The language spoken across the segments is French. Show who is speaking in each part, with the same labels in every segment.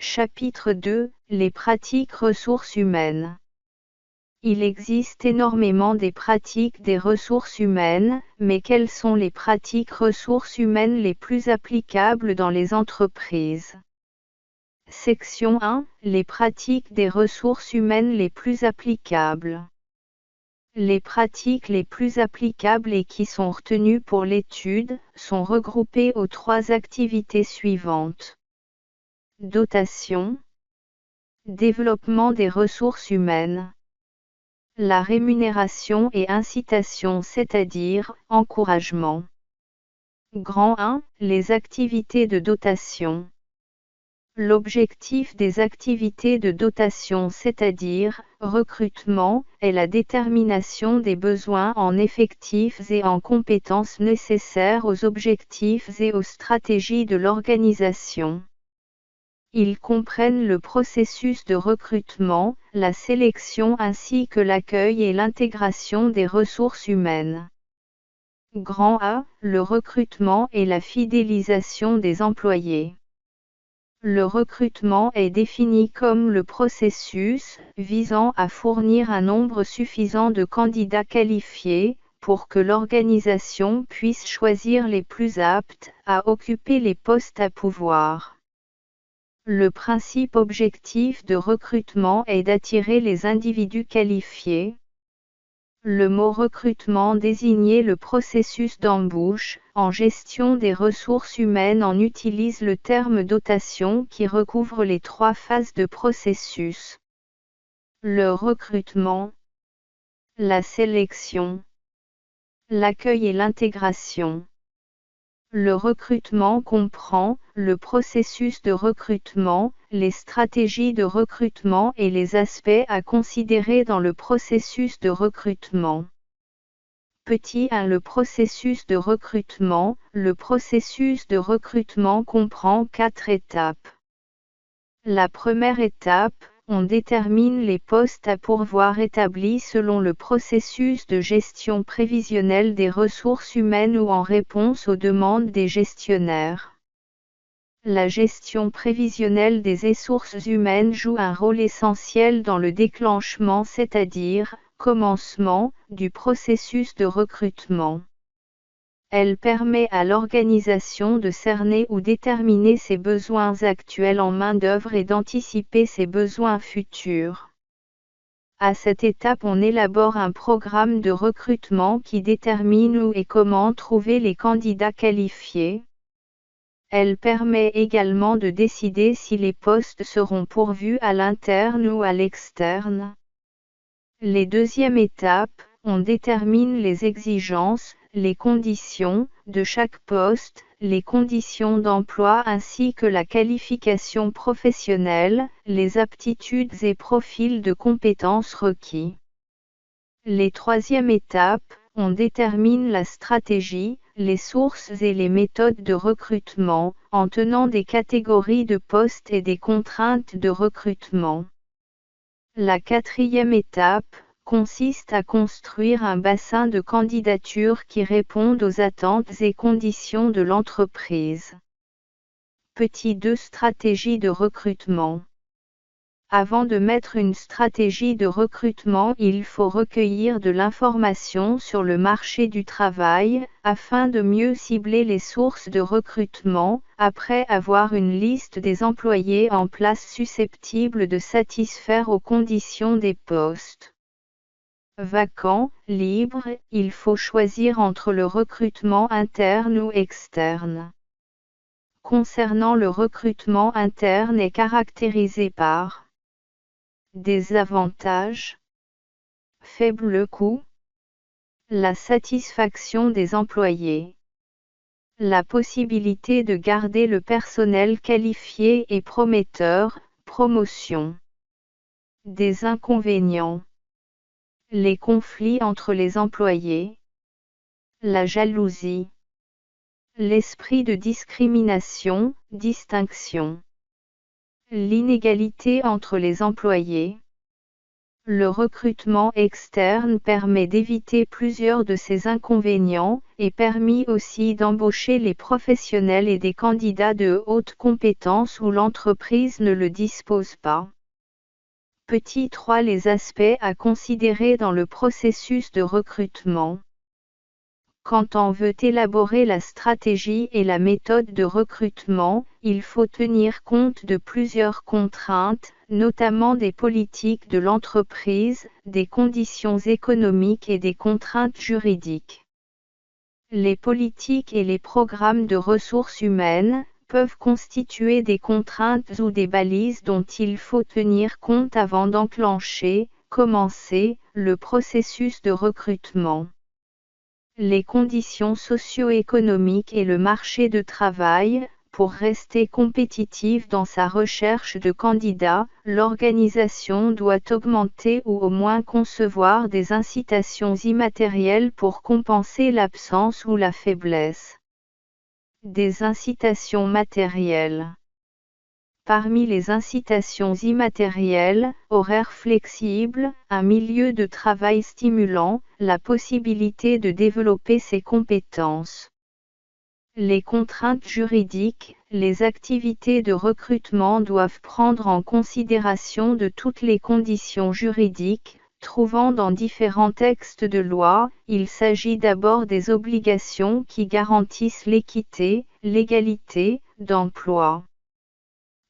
Speaker 1: Chapitre 2 – Les pratiques ressources humaines. Il existe énormément des pratiques des ressources humaines, mais quelles sont les pratiques ressources humaines les plus applicables dans les entreprises? Section 1 – Les pratiques des ressources humaines les plus applicables. Les pratiques les plus applicables et qui sont retenues pour l'étude, sont regroupées aux trois activités suivantes. Dotation. Développement des ressources humaines. La rémunération et incitation, c'est-à-dire encouragement. Grand 1 – Les activités de dotation. L'objectif des activités de dotation, c'est-à-dire recrutement, est la détermination des besoins en effectifs et en compétences nécessaires aux objectifs et aux stratégies de l'organisation. Ils comprennent le processus de recrutement, la sélection ainsi que l'accueil et l'intégration des ressources humaines. Grand A – Le recrutement et la fidélisation des employés. Le recrutement est défini comme le processus visant à fournir un nombre suffisant de candidats qualifiés, pour que l'organisation puisse choisir les plus aptes à occuper les postes à pouvoir. Le principe objectif de recrutement est d'attirer les individus qualifiés. Le mot recrutement désignait le processus d'embauche. En gestion des ressources humaines, on utilise le terme dotation qui recouvre les trois phases de processus. Le recrutement, la sélection, l'accueil et l'intégration. Le recrutement comprend le processus de recrutement, les stratégies de recrutement et les aspects à considérer dans le processus de recrutement. Petit 1 – Le processus de recrutement. Le processus de recrutement comprend 4 étapes. La première étape, on détermine les postes à pourvoir établis selon le processus de gestion prévisionnelle des ressources humaines ou en réponse aux demandes des gestionnaires. La gestion prévisionnelle des ressources humaines joue un rôle essentiel dans le déclenchement, c'est-à-dire commencement, du processus de recrutement. Elle permet à l'organisation de cerner ou déterminer ses besoins actuels en main-d'œuvre et d'anticiper ses besoins futurs. À cette étape, on élabore un programme de recrutement qui détermine où et comment trouver les candidats qualifiés. Elle permet également de décider si les postes seront pourvus à l'interne ou à l'externe. Les deuxièmes étapes, on détermine les exigences, les conditions de chaque poste, les conditions d'emploi ainsi que la qualification professionnelle, les aptitudes et profils de compétences requis. Les troisièmes étapes, on détermine la stratégie, les sources et les méthodes de recrutement, en tenant des catégories de postes et des contraintes de recrutement. La quatrième étape consiste à construire un bassin de candidatures qui répondent aux attentes et conditions de l'entreprise. Petit 2 – Stratégie de recrutement. Avant de mettre une stratégie de recrutement, il faut recueillir de l'information sur le marché du travail, afin de mieux cibler les sources de recrutement, après avoir une liste des employés en place susceptibles de satisfaire aux conditions des postes. Vacant, libre, il faut choisir entre le recrutement interne ou externe. Concernant le recrutement interne est caractérisé par des avantages, faible coût, la satisfaction des employés, la possibilité de garder le personnel qualifié et prometteur, promotion, des inconvénients, les conflits entre les employés, la jalousie, l'esprit de discrimination, distinction, l'inégalité entre les employés, Le recrutement externe permet d'éviter plusieurs de ces inconvénients, et permet aussi d'embaucher les professionnels et des candidats de haute compétence où l'entreprise ne le dispose pas. Petit 3. Les aspects à considérer dans le processus de recrutement. Quand on veut élaborer la stratégie et la méthode de recrutement, il faut tenir compte de plusieurs contraintes, notamment des politiques de l'entreprise, des conditions économiques et des contraintes juridiques. Les politiques et les programmes de ressources humaines peuvent constituer des contraintes ou des balises dont il faut tenir compte avant commencer le processus de recrutement. Les conditions socio-économiques et le marché de travail. Pour rester compétitive dans sa recherche de candidats, l'organisation doit augmenter ou au moins concevoir des incitations immatérielles pour compenser l'absence ou la faiblesse. Des incitations matérielles. Parmi les incitations immatérielles, horaires flexibles, un milieu de travail stimulant, la possibilité de développer ses compétences. Les contraintes juridiques, les activités de recrutement doivent prendre en considération de toutes les conditions juridiques, trouvant dans différents textes de loi. Il s'agit d'abord des obligations qui garantissent l'équité, l'égalité d'emploi.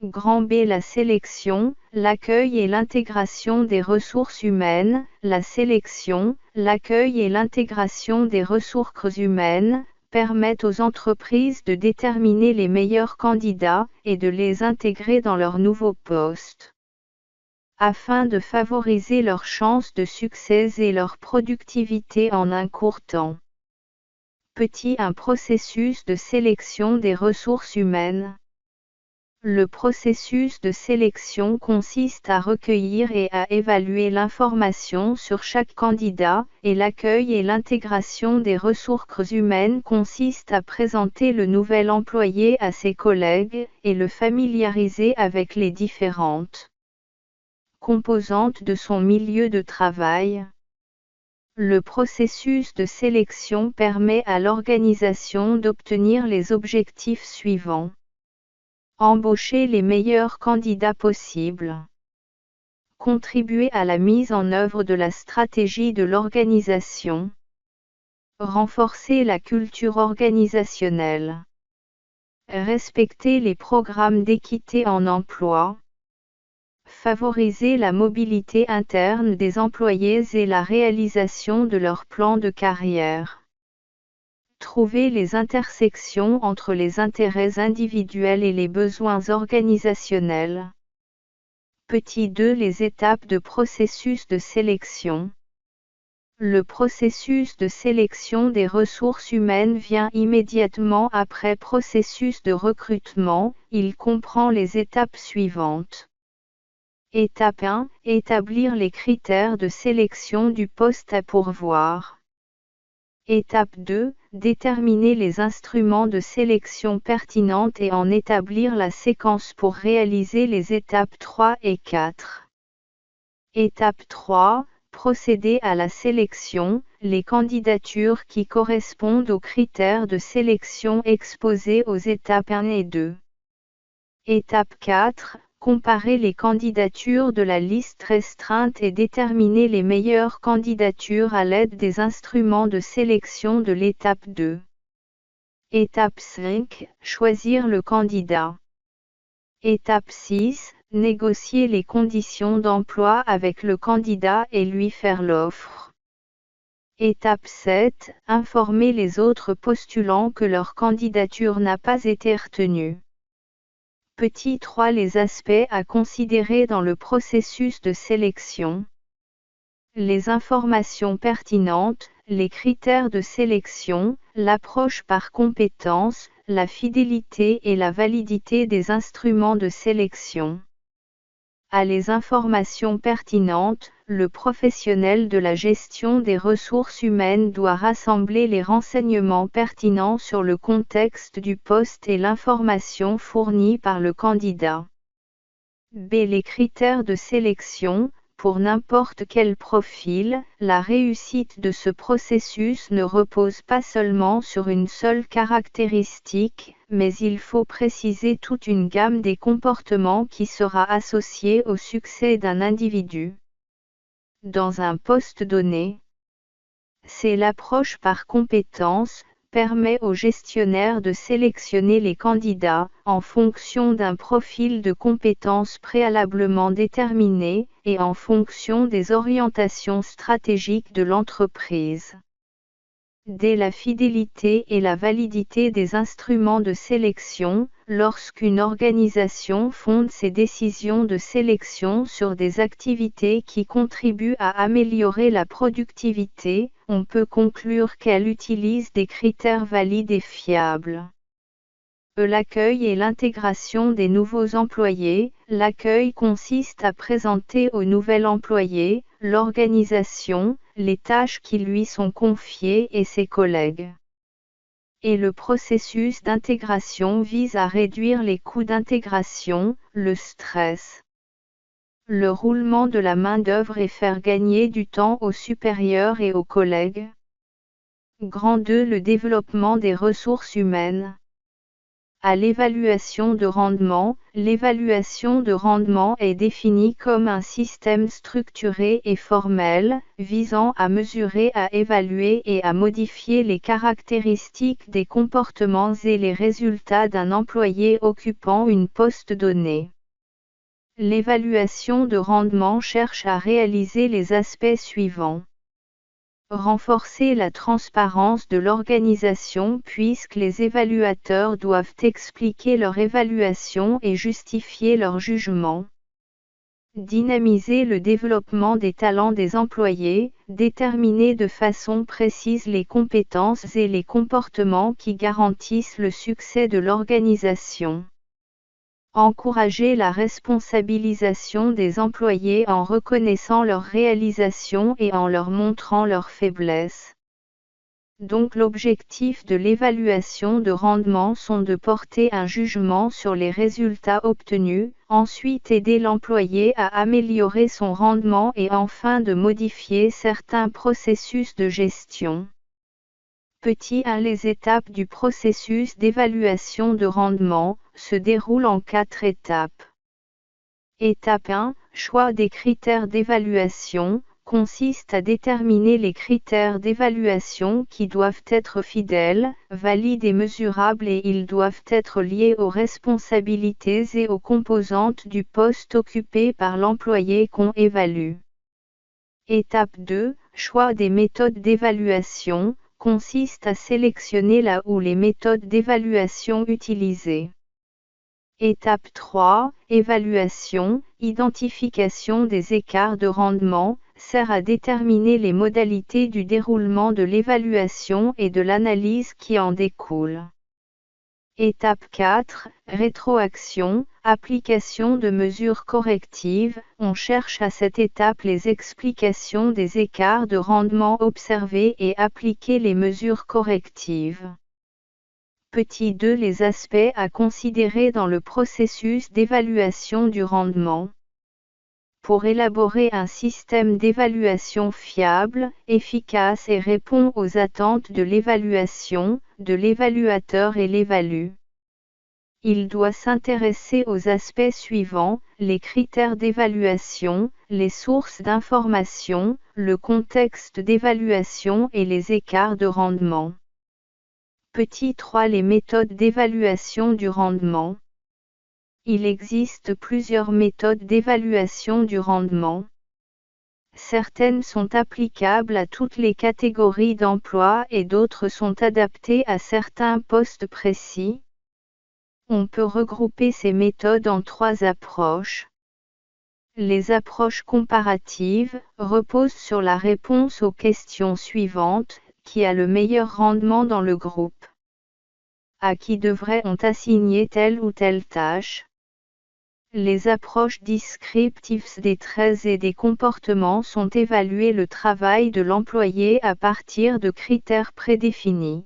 Speaker 1: Grand B. La sélection, l'accueil et l'intégration des ressources humaines. La sélection, l'accueil et l'intégration des ressources humaines permettent aux entreprises de déterminer les meilleurs candidats et de les intégrer dans leurs nouveaux postes. Afin de favoriser leurs chances de succès et leur productivité en un court temps. Petit 1. Processus de sélection des ressources humaines. Le processus de sélection consiste à recueillir et à évaluer l'information sur chaque candidat, et l'accueil et l'intégration des ressources humaines consiste à présenter le nouvel employé à ses collègues, et le familiariser avec les différentes composantes de son milieu de travail. Le processus de sélection permet à l'organisation d'obtenir les objectifs suivants. Embaucher les meilleurs candidats possibles. Contribuer à la mise en œuvre de la stratégie de l'organisation. Renforcer la culture organisationnelle. Respecter les programmes d'équité en emploi. Favoriser la mobilité interne des employés et la réalisation de leur plan de carrière. Trouver les intersections entre les intérêts individuels et les besoins organisationnels. Petit 2. Les étapes de processus de sélection. Le processus de sélection des ressources humaines vient immédiatement après processus de recrutement. Il comprend les étapes suivantes. Étape 1. Établir les critères de sélection du poste à pourvoir. Étape 2. Déterminer les instruments de sélection pertinentes et en établir la séquence pour réaliser les étapes 3 et 4. Étape 3. Procéder à la sélection, les candidatures qui correspondent aux critères de sélection exposés aux étapes 1 et 2. Étape 4. Comparer les candidatures de la liste restreinte et déterminer les meilleures candidatures à l'aide des instruments de sélection de l'étape 2. Étape 5. Choisir le candidat. Étape 6. Négocier les conditions d'emploi avec le candidat et lui faire l'offre. Étape 7. Informer les autres postulants que leur candidature n'a pas été retenue. Petit 3. Les aspects à considérer dans le processus de sélection. Les informations pertinentes, les critères de sélection, l'approche par compétence, la fidélité et la validité des instruments de sélection. À les informations pertinentes, le professionnel de la gestion des ressources humaines doit rassembler les renseignements pertinents sur le contexte du poste et l'information fournie par le candidat. B. Les critères de sélection. pour n'importe quel profil, la réussite de ce processus ne repose pas seulement sur une seule caractéristique, mais il faut préciser toute une gamme des comportements qui sera associée au succès d'un individu. Dans un poste donné, c'est l'approche par compétences, permet au gestionnaire de sélectionner les candidats en fonction d'un profil de compétences préalablement déterminé et en fonction des orientations stratégiques de l'entreprise. Dès la fidélité et la validité des instruments de sélection, lorsqu'une organisation fonde ses décisions de sélection sur des activités qui contribuent à améliorer la productivité, on peut conclure qu'elle utilise des critères valides et fiables. L'accueil et l'intégration des nouveaux employés. L'accueil consiste à présenter au nouvel employé, l'organisation, les tâches qui lui sont confiées et ses collègues. Et le processus d'intégration vise à réduire les coûts d'intégration, le stress, le roulement de la main-d'œuvre et faire gagner du temps aux supérieurs et aux collègues. Grand 2. Le développement des ressources humaines. À l'évaluation de rendement. L'évaluation de rendement est définie comme un système structuré et formel, visant à mesurer, à évaluer et à modifier les caractéristiques des comportements et les résultats d'un employé occupant une poste donné. L'évaluation de rendement cherche à réaliser les aspects suivants. Renforcer la transparence de l'organisation puisque les évaluateurs doivent expliquer leur évaluation et justifier leur jugement. Dynamiser le développement des talents des employés, déterminer de façon précise les compétences et les comportements qui garantissent le succès de l'organisation. Encourager la responsabilisation des employés en reconnaissant leurs réalisations et en leur montrant leurs faiblesses. Donc l'objectif de l'évaluation de rendement sont de porter un jugement sur les résultats obtenus, ensuite aider l'employé à améliorer son rendement et enfin de modifier certains processus de gestion. Petit 1. Les étapes du processus d'évaluation de rendement se déroulent en 4 étapes. Étape 1. Choix des critères d'évaluation, consiste à déterminer les critères d'évaluation qui doivent être fidèles, valides et mesurables et ils doivent être liés aux responsabilités et aux composantes du poste occupé par l'employé qu'on évalue. Étape 2. Choix des méthodes d'évaluation, consiste à sélectionner là où les méthodes d'évaluation utilisées. Étape 3. Évaluation, identification des écarts de rendement, sert à déterminer les modalités du déroulement de l'évaluation et de l'analyse qui en découle. Étape 4. Rétroaction, application de mesures correctives. On cherche à cette étape les explications des écarts de rendement observés et appliquer les mesures correctives. Petit 2. Les aspects à considérer dans le processus d'évaluation du rendement. Pour élaborer un système d'évaluation fiable, efficace et répond aux attentes de l'évaluation, de l'évaluateur et l'évalue. Il doit s'intéresser aux aspects suivants, les critères d'évaluation, les sources d'information, le contexte d'évaluation et les écarts de rendement. Petit 3. Les méthodes d'évaluation du rendement. Il existe plusieurs méthodes d'évaluation du rendement. Certaines sont applicables à toutes les catégories d'emploi et d'autres sont adaptées à certains postes précis. On peut regrouper ces méthodes en 3 approches. Les approches comparatives reposent sur la réponse aux questions suivantes, qui a le meilleur rendement dans le groupe? À qui devrait-on assigner telle ou telle tâche? Les approches descriptives des traits et des comportements sont évaluer le travail de l'employé à partir de critères prédéfinis.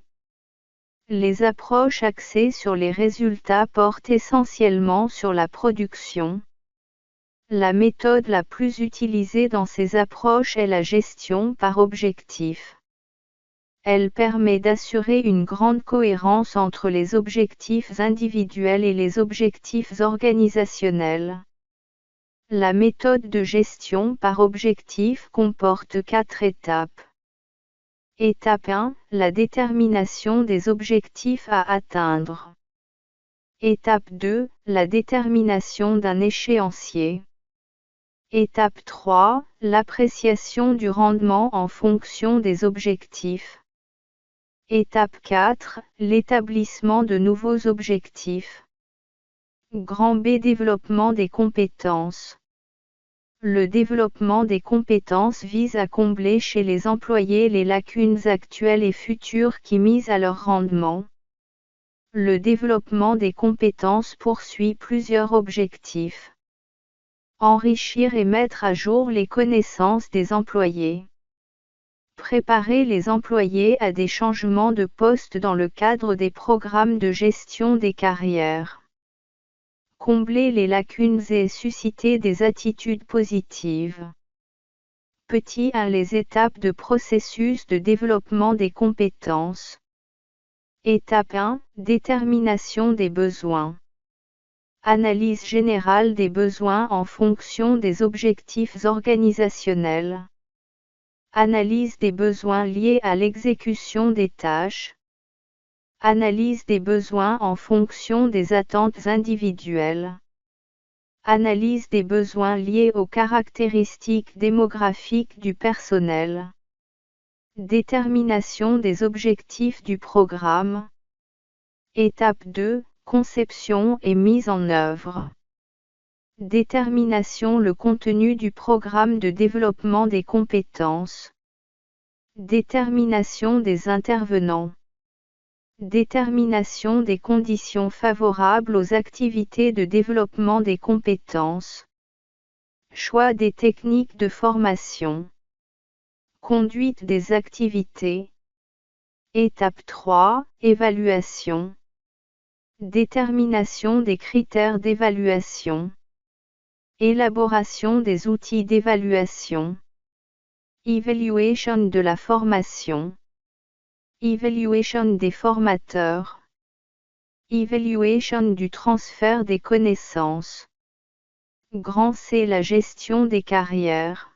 Speaker 1: Les approches axées sur les résultats portent essentiellement sur la production. La méthode la plus utilisée dans ces approches est la gestion par objectif. Elle permet d'assurer une grande cohérence entre les objectifs individuels et les objectifs organisationnels. La méthode de gestion par objectif comporte 4 étapes. Étape 1, la détermination des objectifs à atteindre. Étape 2, la détermination d'un échéancier. Étape 3, l'appréciation du rendement en fonction des objectifs. Étape 4, l'établissement de nouveaux objectifs. Grand B, développement des compétences. Le développement des compétences vise à combler chez les employés les lacunes actuelles et futures qui misent à leur rendement. Le développement des compétences poursuit plusieurs objectifs. Enrichir et mettre à jour les connaissances des employés. Préparer les employés à des changements de poste dans le cadre des programmes de gestion des carrières. Combler les lacunes et susciter des attitudes positives. Petit 1, les étapes de processus de développement des compétences. Étape 1, détermination des besoins. Analyse générale des besoins en fonction des objectifs organisationnels. Analyse des besoins liés à l'exécution des tâches. Analyse des besoins en fonction des attentes individuelles. Analyse des besoins liés aux caractéristiques démographiques du personnel. Détermination des objectifs du programme. Étape 2, conception et mise en œuvre. Détermination, le contenu du programme de développement des compétences. Détermination des intervenants. Détermination des conditions favorables aux activités de développement des compétences. Choix des techniques de formation. Conduite des activités. Étape 3, évaluation. Détermination des critères d'évaluation. Élaboration des outils d'évaluation. Evaluation de la formation. Evaluation des formateurs. Evaluation du transfert des connaissances. Grand C, la gestion des carrières.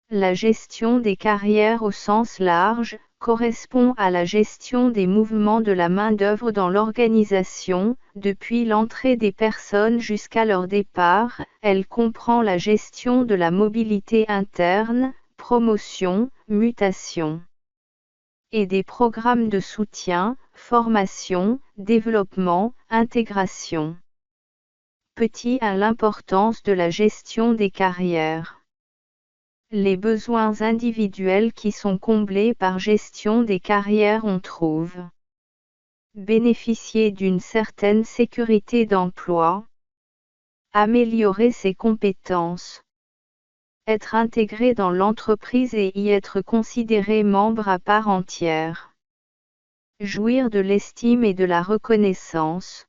Speaker 1: La gestion des carrières au sens large correspond à la gestion des mouvements de la main-d'œuvre dans l'organisation, depuis l'entrée des personnes jusqu'à leur départ. Elle comprend la gestion de la mobilité interne, promotion, mutation, et des programmes de soutien, formation, développement, intégration. Petit 1, l'importance de la gestion des carrières. Les besoins individuels qui sont comblés par gestion des carrières, on trouve bénéficier d'une certaine sécurité d'emploi, améliorer ses compétences, être intégré dans l'entreprise et y être considéré membre à part entière, jouir de l'estime et de la reconnaissance,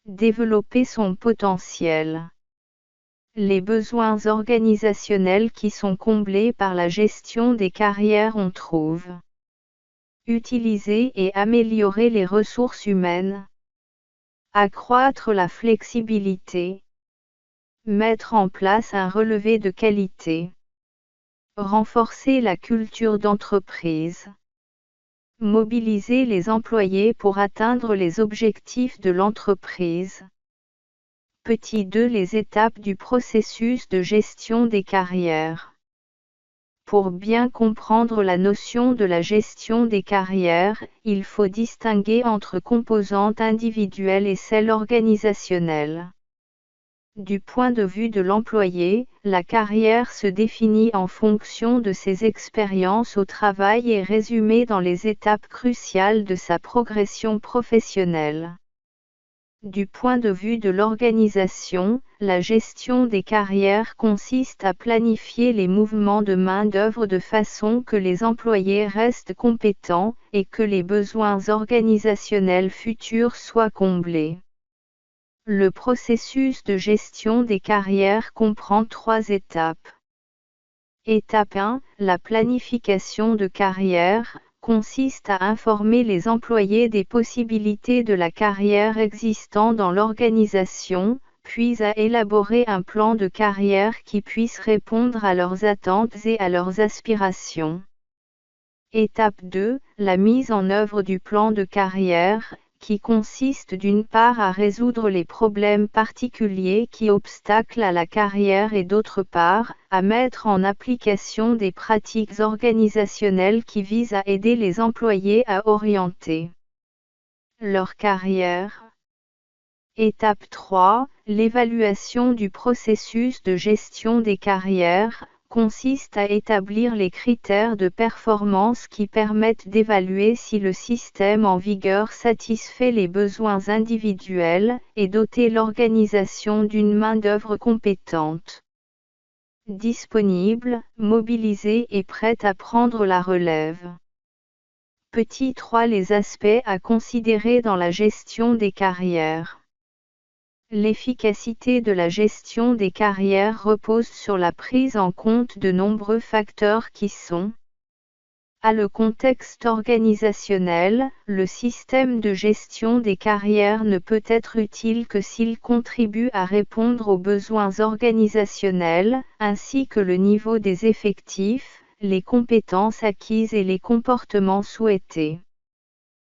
Speaker 1: développer son potentiel. Les besoins organisationnels qui sont comblés par la gestion des carrières, on trouve utiliser et améliorer les ressources humaines, accroître la flexibilité, mettre en place un relevé de qualité, renforcer la culture d'entreprise, mobiliser les employés pour atteindre les objectifs de l'entreprise. Petit 2, les étapes du processus de gestion des carrières. Pour bien comprendre la notion de la gestion des carrières, il faut distinguer entre composantes individuelles et celles organisationnelles. Du point de vue de l'employé, la carrière se définit en fonction de ses expériences au travail et résumée dans les étapes cruciales de sa progression professionnelle. Du point de vue de l'organisation, la gestion des carrières consiste à planifier les mouvements de main-d'œuvre de façon que les employés restent compétents et que les besoins organisationnels futurs soient comblés. Le processus de gestion des carrières comprend 3 étapes. Étape 1, la planification de carrière, consiste à informer les employés des possibilités de la carrière existant dans l'organisation, puis à élaborer un plan de carrière qui puisse répondre à leurs attentes et à leurs aspirations. Étape 2, la mise en œuvre du plan de carrière, qui consiste d'une part à résoudre les problèmes particuliers qui obstaclent à la carrière et d'autre part, à mettre en application des pratiques organisationnelles qui visent à aider les employés à orienter leur carrière. Étape 3, l'évaluation du processus de gestion des carrières, consiste à établir les critères de performance qui permettent d'évaluer si le système en vigueur satisfait les besoins individuels et doter l'organisation d'une main-d'œuvre compétente, disponible, mobilisée et prête à prendre la relève. Petit 3, les aspects à considérer dans la gestion des carrières. L'efficacité de la gestion des carrières repose sur la prise en compte de nombreux facteurs qui sont à le contexte organisationnel, le système de gestion des carrières ne peut être utile que s'il contribue à répondre aux besoins organisationnels, ainsi que le niveau des effectifs, les compétences acquises et les comportements souhaités.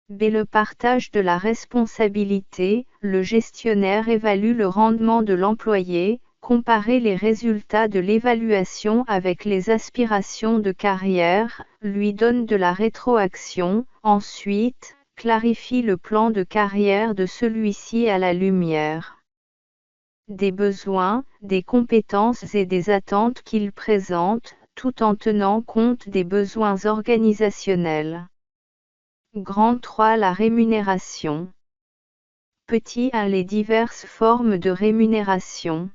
Speaker 1: B. Le partage de la responsabilité, le gestionnaire évalue le rendement de l'employé, comparer les résultats de l'évaluation avec les aspirations de carrière, lui donne de la rétroaction, ensuite, clarifie le plan de carrière de celui-ci à la lumière des besoins, des compétences et des attentes qu'il présente, tout en tenant compte des besoins organisationnels. Grand 3, la rémunération. Petit 1, les diverses formes de rémunération.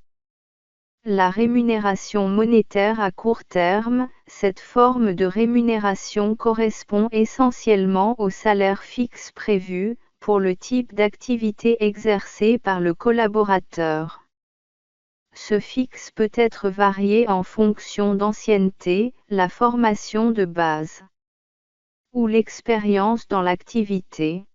Speaker 1: La rémunération monétaire à court terme, cette forme de rémunération correspond essentiellement au salaire fixe prévu, pour le type d'activité exercée par le collaborateur. Ce fixe peut être varié en fonction d'ancienneté, la formation de base ou l'expérience dans l'activité.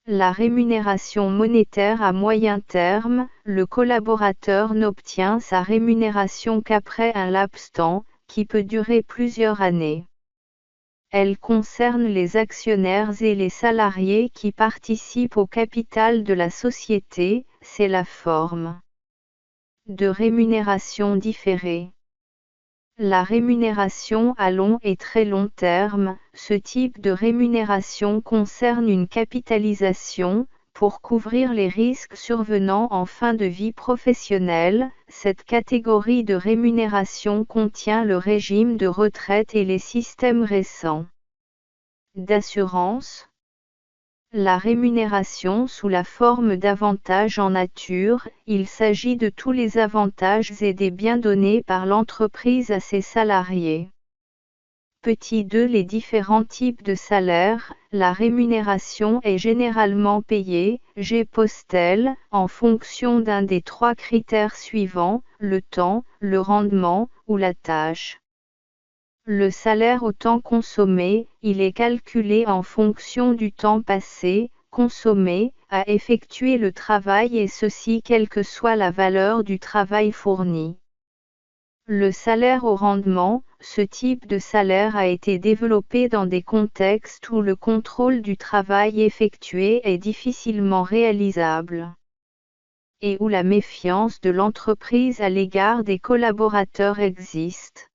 Speaker 1: La rémunération monétaire à moyen terme, le collaborateur n'obtient sa rémunération qu'après un laps de temps, qui peut durer plusieurs années. Elle concerne les actionnaires et les salariés qui participent au capital de la société, c'est la forme de rémunération différée. La rémunération à long et très long terme, ce type de rémunération concerne une capitalisation, pour couvrir les risques survenant en fin de vie professionnelle. Cette catégorie de rémunération contient le régime de retraite et les systèmes récents d'assurance. La rémunération sous la forme d'avantages en nature, il s'agit de tous les avantages et des biens donnés par l'entreprise à ses salariés. Petit 2, les différents types de salaires, la rémunération est généralement payée, G-postel, en fonction d'un des 3 critères suivants, le temps, le rendement, ou la tâche. Le salaire au temps consommé, il est calculé en fonction du temps passé, consommé, à effectuer le travail et ceci quelle que soit la valeur du travail fourni. Le salaire au rendement, ce type de salaire a été développé dans des contextes où le contrôle du travail effectué est difficilement réalisable et où la méfiance de l'entreprise à l'égard des collaborateurs existe.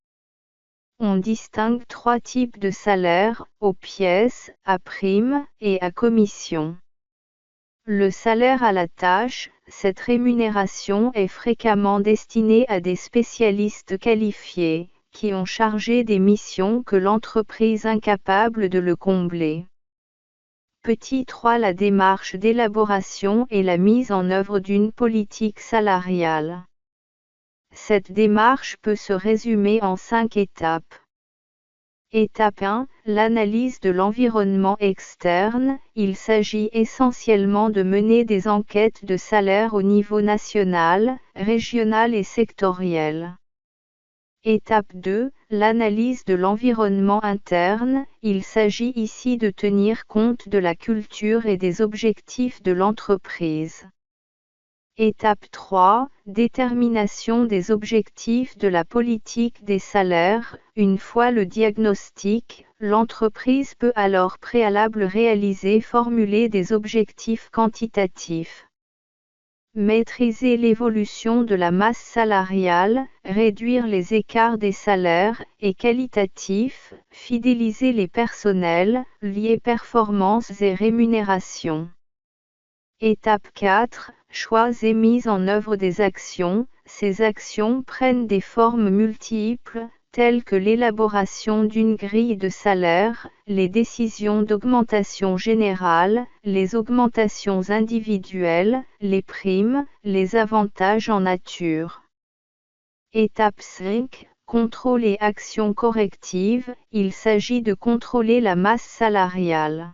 Speaker 1: On distingue 3 types de salaires, aux pièces, à prime, et à commission. Le salaire à la tâche, cette rémunération est fréquemment destinée à des spécialistes qualifiés, qui ont chargé des missions que l'entreprise incapable de le combler. Petit 3, la démarche d'élaboration et la mise en œuvre d'une politique salariale. Cette démarche peut se résumer en 5 étapes. Étape 1. L'analyse de l'environnement externe. Il s'agit essentiellement de mener des enquêtes de salaire au niveau national, régional et sectoriel. Étape 2. L'analyse de l'environnement interne. Il s'agit ici de tenir compte de la culture et des objectifs de l'entreprise. Étape 3. Détermination des objectifs de la politique des salaires. Une fois le diagnostic, l'entreprise peut alors préalable formuler des objectifs quantitatifs. Maîtriser l'évolution de la masse salariale, réduire les écarts des salaires, et qualitatifs, fidéliser les personnels, lier performances et rémunération. Étape 4. Choix et mise en œuvre des actions. Ces actions prennent des formes multiples, telles que l'élaboration d'une grille de salaire, les décisions d'augmentation générale, les augmentations individuelles, les primes, les avantages en nature. Étape 5. Contrôle et actions correctives. Il s'agit de contrôler la masse salariale.